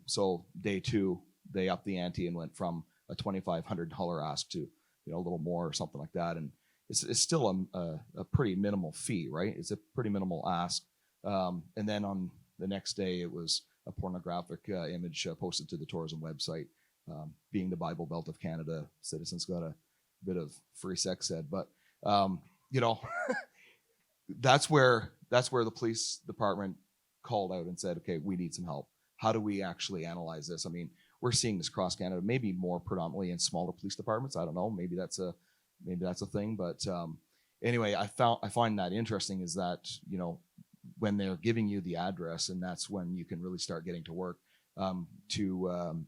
so day two, they upped the ante and went from a $2,500 ask to a little more or something like that. And it's still a pretty minimal fee, right? It's a pretty minimal ask. And then on the next day, it was a pornographic image posted to the tourism website being the Bible Belt of Canada, citizens got a bit of free sex ed, but you know, that's where the police department called out and said, okay, we need some help. How do we actually analyze this? I mean, we're seeing this across Canada, maybe more predominantly in smaller police departments. I don't know. Maybe that's a thing. But anyway, I find that interesting is that, you know, when they're giving you the address, and that's when you can really start getting to work. To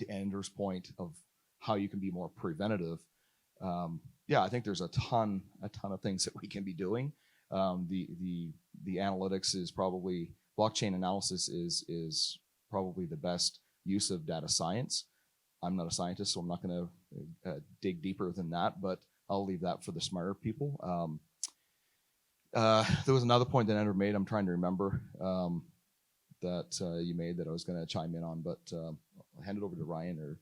Andrew's point of how you can be more preventative. Yeah, I think there's a ton of things that we can be doing. The analytics is probably, blockchain analysis is probably the best use of data science. I'm not a scientist, so I'm not going to dig deeper than that, but I'll leave that for the smarter people. There was another point that Andrew made, I'm trying to remember, that you made that I was going to chime in on, but I'll hand it over to Ryan. Or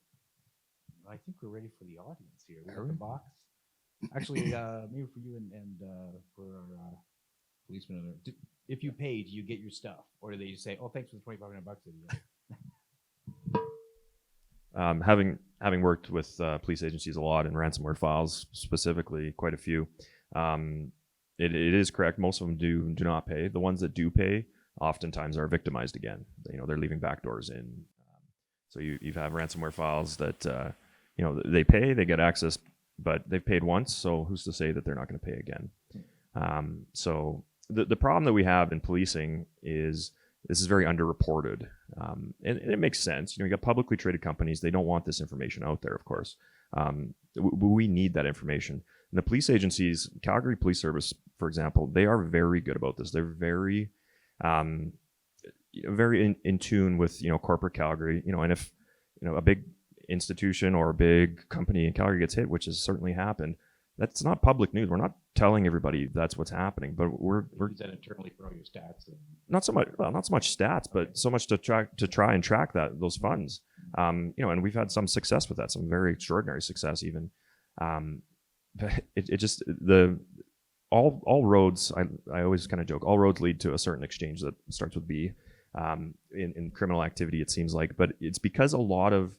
I think we're ready for the audience here. We have the box. Actually, maybe for you and for our policemen. If you paid, you get your stuff, or do they just say, "Oh, thanks for the $2,500 that you got"? Having worked with police agencies a lot and ransomware files specifically, quite a few, it is correct. Most of them do not pay. The ones that do pay oftentimes are victimized again. You know, they're leaving backdoors in. So you have ransomware files that you know, they pay, they get access, but they've paid once. So who's to say that they're not going to pay again? So the problem that we have in policing is this is very underreported, and it makes sense. You know, you got publicly traded companies; they don't want this information out there, of course. We need that information. And the police agencies, Calgary Police Service, for example, they are very good about this. They're very in tune with, you know, corporate Calgary. You know, and if, you know, a big institution or a big company in Calgary gets hit, which has certainly happened, that's not public news. We're not telling everybody that's what's happening, but we're use that internally for all your stats. Not so much stats, but so much to try and track those funds. You know, and we've had some success with that, some very extraordinary success even. But it just all roads. I always kind of joke. All roads lead to a certain exchange that starts with B. In criminal activity, it seems like, but it's because a lot of,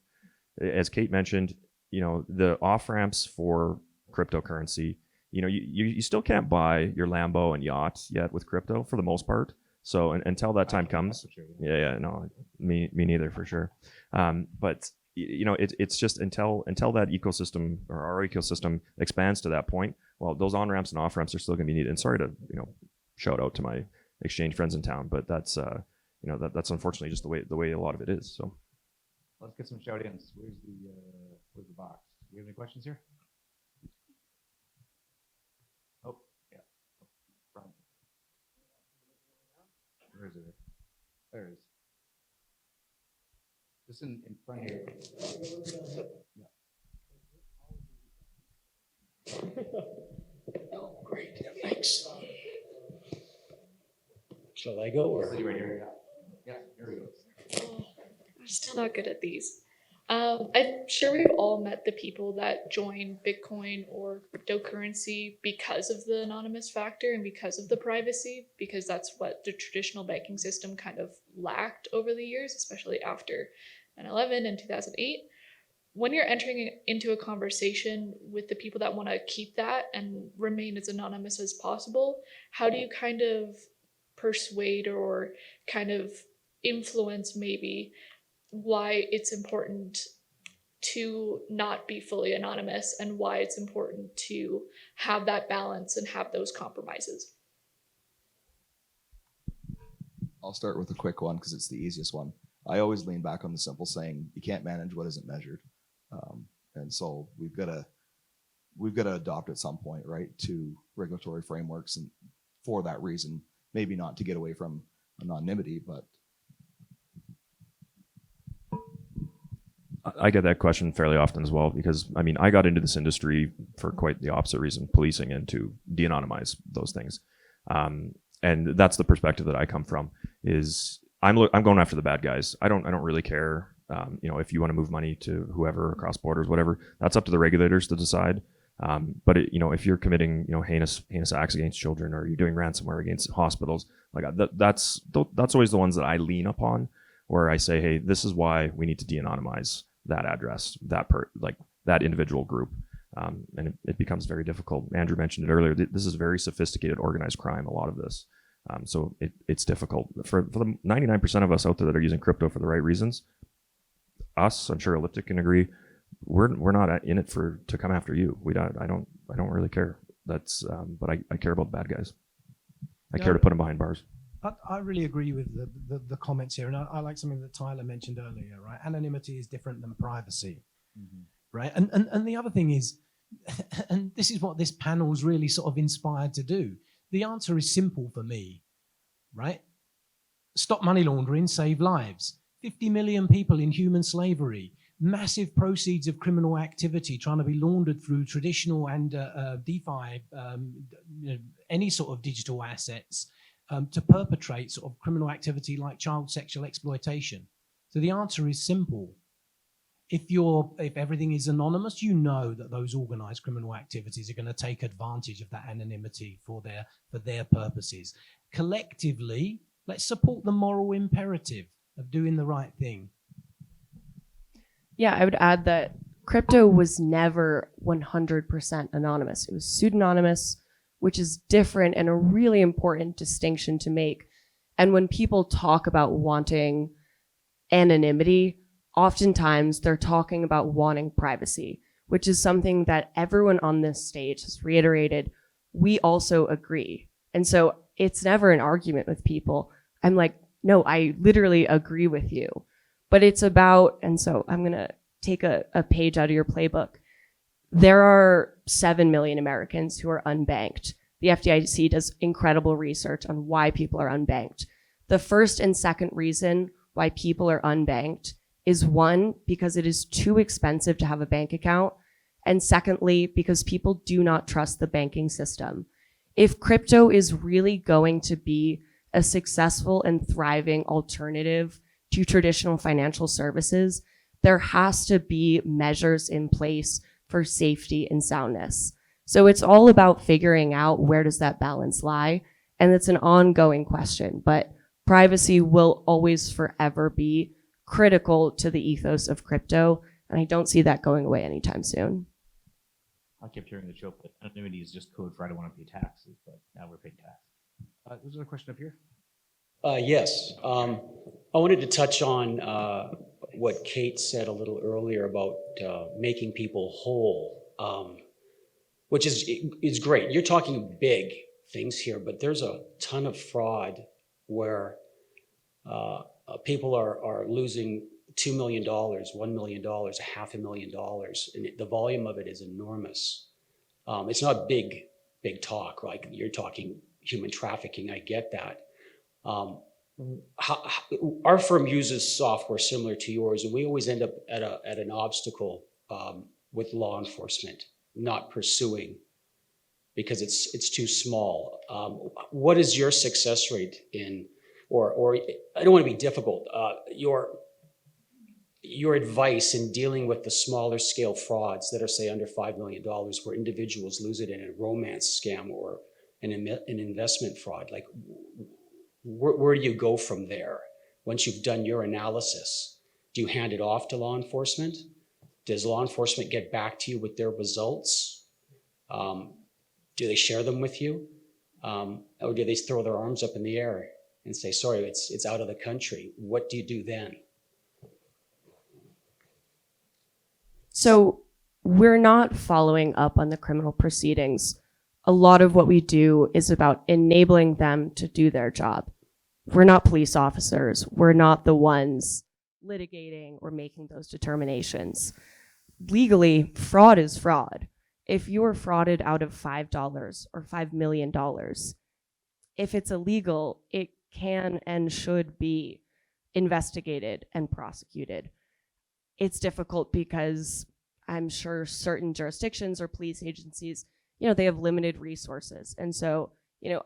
as Kate mentioned, you know, the off ramps for cryptocurrency. You know, you still can't buy your Lambo and yacht yet with crypto for the most part. So until that time comes, no, me neither for sure. But you know, it's just until that ecosystem or our ecosystem expands to that point. Well, those on ramps and off ramps are still going to be needed. And sorry to, you know, shout out to my exchange friends in town, but that's you know, that's unfortunately just the way a lot of it is. So let's get some shout-ins. Where's the box? Do you have any questions here? Oh, yeah. Front. Where is it? There it is. Just in front here. Yeah. Oh, great. Thanks. Shall I go? Or? Right here. Yeah, here we go. Oh, I'm still not good at these. I'm sure we've all met the people that join Bitcoin or cryptocurrency because of the anonymous factor and because of the privacy, because that's what the traditional banking system kind of lacked over the years, especially after 9/11 and 2008. When you're entering into a conversation with the people that want to keep that and remain as anonymous as possible, how do you kind of persuade or kind of influence maybe why it's important to not be fully anonymous and why it's important to have that balance and have those compromises? I'll start with a quick one because it's the easiest one. I always lean back on the simple saying, you can't manage what isn't measured. And so we've got to adopt at some point, right, to regulatory frameworks, and for that reason, maybe not to get away from anonymity, but I get that question fairly often as well, because I mean, I got into this industry for quite the opposite reason, policing, and to de-anonymize those things. And that's the perspective that I come from, is I'm going after the bad guys. I don't really care. You know, if you want to move money to whoever across borders, whatever, that's up to the regulators to decide. But you know, if you're committing, you know, heinous acts against children, or you're doing ransomware against hospitals, like that's always the ones that I lean upon, where I say, hey, this is why we need to de-anonymize that address, that individual group. And it becomes very difficult. Andrew mentioned it earlier. This is very sophisticated organized crime, a lot of this. So it's difficult. For the 99% of us out there that are using crypto for the right reasons, us, I'm sure Elliptic can agree, we're not in it to come after you. I don't really care. That's but I care about the bad guys. I care to put them behind bars. I really agree with the comments here, and I like something that Tyler mentioned earlier, right? Anonymity is different than privacy, right? And the other thing is, and this is what this panel's really sort of inspired to do. The answer is simple for me, right? Stop money laundering, save lives. 50 million people in human slavery, massive proceeds of criminal activity trying to be laundered through traditional and DeFi, any sort of digital assets to perpetrate sort of criminal activity like child sexual exploitation. So the answer is simple. If everything is anonymous, you know that those organized criminal activities are going to take advantage of that anonymity for their purposes. Collectively, let's support the moral imperative of doing the right thing. Yeah, I would add that crypto was never 100% anonymous. It was pseudonymous, which is different and a really important distinction to make. And when people talk about wanting anonymity, oftentimes they're talking about wanting privacy, which is something that everyone on this stage has reiterated. We also agree. And so it's never an argument with people. I'm like, no, I literally agree with you. But it's about, and so I'm going to take a page out of your playbook. There are 7 million Americans who are unbanked. The FDIC does incredible research on why people are unbanked. The first and second reason why people are unbanked is, one, because it is too expensive to have a bank account, and secondly, because people do not trust the banking system. If crypto is really going to be a successful and thriving alternative to traditional financial services, there has to be measures in place for safety and soundness. So it's all about figuring out where does that balance lie, and it's an ongoing question, but privacy will always forever be critical to the ethos of crypto, and I don't see that going away anytime soon. I kept hearing the joke that anonymity is just code for I don't want to pay taxes, but now we're paying taxes. There's another question up here. Yes. I wanted to touch on what Kate said a little earlier about making people whole, which is great. You're talking big things here, but there's a ton of fraud where people are losing $2 million, $1 million, $500,000, and the volume of it is enormous. It's not big talk, like you're talking human trafficking, I get that. Our firm uses software similar to yours, and we always end up at an obstacle with law enforcement not pursuing because it's too small. What is your success rate in, or I don't want to be difficult, your advice in dealing with the smaller scale frauds that are, say, under $5 million, where individuals lose it in a romance scam or an investment fraud? Like, where do you go from there once you've done your analysis? Do you hand it off to law enforcement? Does law enforcement get back to you with their results? Do they share them with you? Or do they throw their arms up in the air and say, sorry, it's out of the country? What do you do then? So we're not following up on the criminal proceedings. A lot of what we do is about enabling them to do their job. We're not police officers. We're not the ones litigating or making those determinations. Legally, fraud is fraud. If you are frauded out of $5 or $5 million, if it's illegal, it can and should be investigated and prosecuted. It's difficult because I'm sure certain jurisdictions or police agencies, they have limited resources. And so,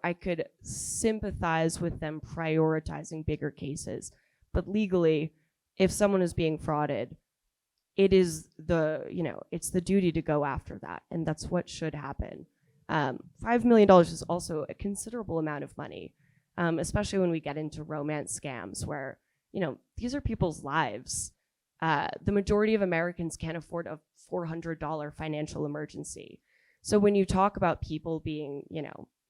I could sympathize with them prioritizing bigger cases. But legally, if someone is being frauded, it is it's the duty to go after that. And that's what should happen. $5 million is also a considerable amount of money, especially when we get into romance scams where, these are people's lives. The majority of Americans can't afford a $400 financial emergency. So when you talk about people being,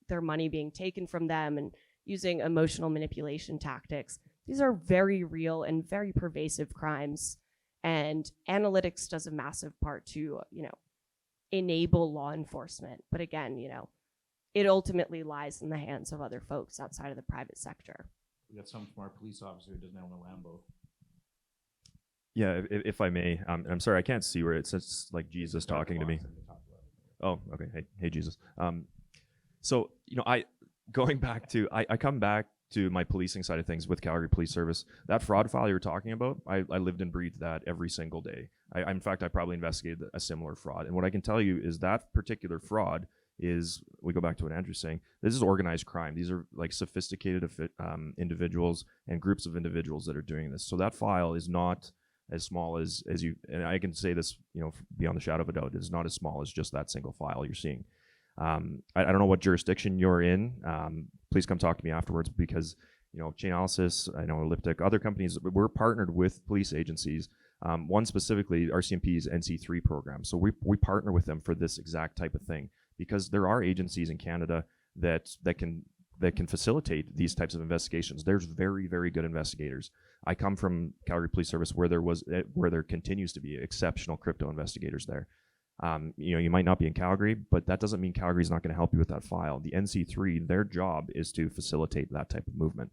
their money being taken from them and using emotional manipulation tactics, these are very real and very pervasive crimes. And analytics does a massive part to, enable law enforcement. But again, it ultimately lies in the hands of other folks outside of the private sector. We got some from our police officer who doesn't own a Lambo. Yeah, if I may, I'm sorry, I can't see where it says like Jesus talking to me. Oh, okay. Hey, Jesus. So I come back to my policing side of things with Calgary Police Service. That fraud file you were talking about, I lived and breathed that every single day. In fact, I probably investigated a similar fraud. And what I can tell you is that particular fraud is, we go back to what Andrew's saying, this is organized crime. These are like sophisticated individuals and groups of individuals that are doing this. So that file is not as small as you, and I can say this, beyond the shadow of a doubt, it's not as small as just that single file you're seeing. I don't know what jurisdiction you're in. Please come talk to me afterwards, because Chainalysis, I know Elliptic, other companies, we're partnered with police agencies. One specifically, RCMP's NC3 program. So we partner with them for this exact type of thing, because there are agencies in Canada that can facilitate these types of investigations. There's very, very good investigators. I come from Calgary Police Service, where there continues to be exceptional crypto investigators there. You might not be in Calgary, but that doesn't mean Calgary's not going to help you with that file. The NC3, their job is to facilitate that type of movement.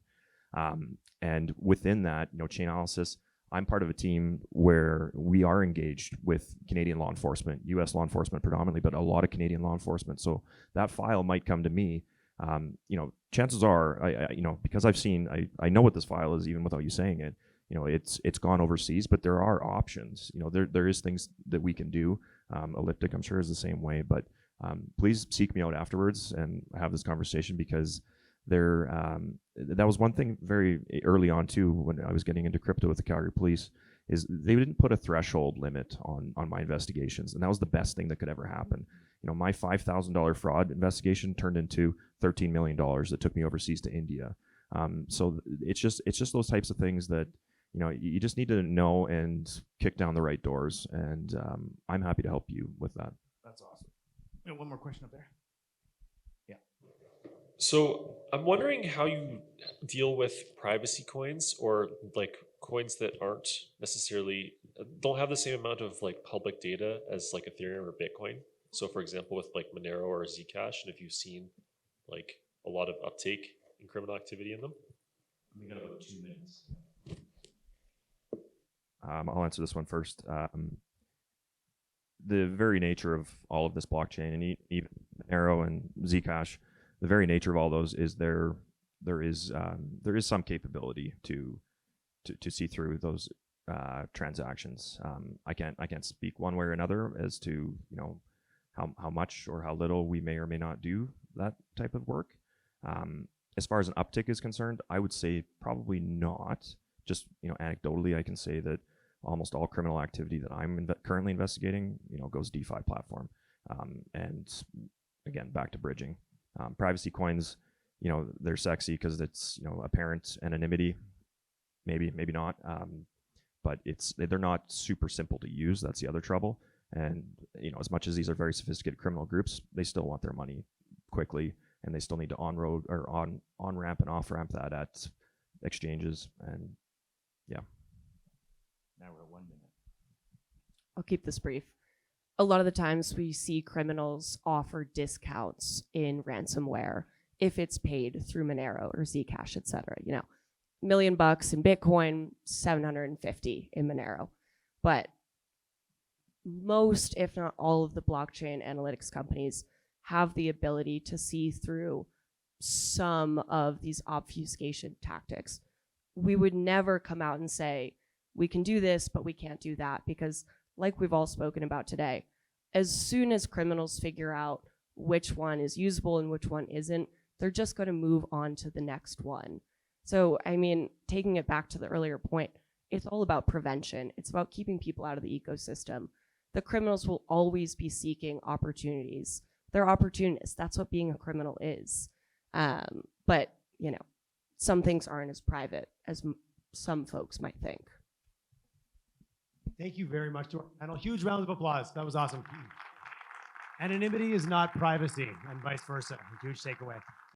And within that, Chainalysis, I'm part of a team where we are engaged with Canadian law enforcement, US law enforcement predominantly, but a lot of Canadian law enforcement. So that file might come to me. Chances are, because I know what this file is, even without you saying it. It's gone overseas, but there are options. There is things that we can do. Elliptic, I'm sure, is the same way. But please seek me out afterwards and have this conversation, because that was one thing very early on too, when I was getting into crypto with the Calgary Police, is they didn't put a threshold limit on my investigations, and that was the best thing that could ever happen. My $5,000 fraud investigation turned into $13 million that took me overseas to India. So it's just those types of things that you just need to know and kick down the right doors, and I'm happy to help you with that. That's awesome. We have one more question up there. So I'm wondering how you deal with privacy coins, or like coins that aren't necessarily, don't have the same amount of like public data as like Ethereum or Bitcoin. So for example, with like Monero or Zcash, and if you've seen like a lot of uptake in criminal activity in them. We got about 2 minutes. I'll answer this one first. The very nature of all of this blockchain, and even Monero and Zcash, the very nature of all those is there is some capability to see through those transactions. I can't speak one way or another as to how much or how little we may or may not do that type of work. As far as an uptick is concerned, I would say probably not. Just anecdotally, I can say that almost all criminal activity that I'm currently investigating, goes DeFi platform. And again, back to bridging. Privacy coins, they're sexy because it's apparent anonymity, maybe not, but they're not super simple to use. That's the other trouble. And as much as these are very sophisticated criminal groups, they still want their money quickly, and they still need to on-road or on-ramp and off-ramp that at exchanges. And yeah. Now we're at 1 minute. I'll keep this brief. A lot of the times we see criminals offer discounts in ransomware if it's paid through Monero or Zcash, et cetera. $1 million in Bitcoin, 750 in Monero. But most, if not all, of the blockchain analytics companies have the ability to see through some of these obfuscation tactics. We would never come out and say, we can do this, but we can't do that, because like we've all spoken about today, as soon as criminals figure out which one is usable and which one isn't, they're just going to move on to the next one. So, taking it back to the earlier point, it's all about prevention. It's about keeping people out of the ecosystem. The criminals will always be seeking opportunities. They're opportunists. That's what being a criminal is. But, some things aren't as private as some folks might think. Thank you very much to our panel. Huge round of applause. That was awesome. Anonymity is not privacy, and vice versa. Huge takeaway.